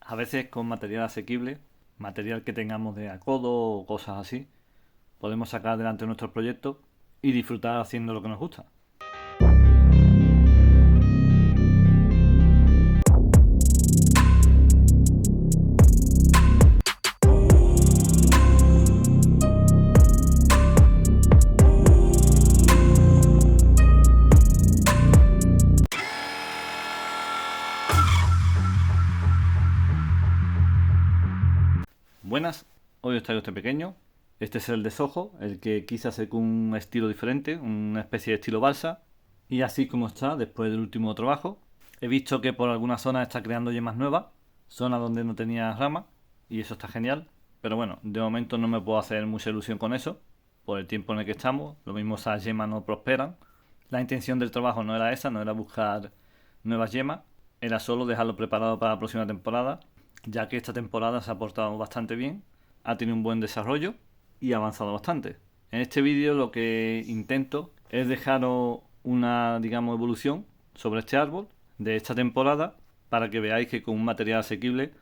A veces con material asequible, material que tengamos de a codo o cosas así, podemos sacar adelante nuestros proyectos y disfrutar haciendo lo que nos gusta. Buenas, hoy os traigo este pequeño. Este es el de Soho, el que quise hacer con un estilo diferente, una especie de estilo balsa. Y así como está después del último trabajo. He visto que por algunas zonas está creando yemas nuevas, zonas donde no tenía ramas, y eso está genial. Pero bueno, de momento no me puedo hacer mucha ilusión con eso, por el tiempo en el que estamos. Lo mismo esas yemas no prosperan. La intención del trabajo no era esa, no era buscar nuevas yemas, era solo dejarlo preparado para la próxima temporada, ya que esta temporada se ha portado bastante bien, ha tenido un buen desarrollo y ha avanzado bastante. En este vídeo lo que intento es dejaros una, digamos, evolución sobre este árbol de esta temporada, para que veáis que con un material asequible,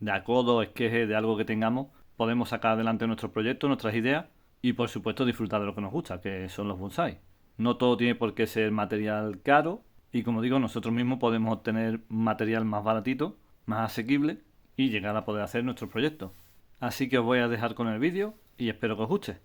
de a codo, esqueje, de algo que tengamos, podemos sacar adelante nuestros proyectos, nuestras ideas y por supuesto disfrutar de lo que nos gusta, que son los bonsái. No todo tiene por qué ser material caro, y como digo, nosotros mismos podemos obtener material más baratito, más asequible, y llegar a poder hacer nuestros proyectos. Así que os voy a dejar con el vídeo y espero que os guste.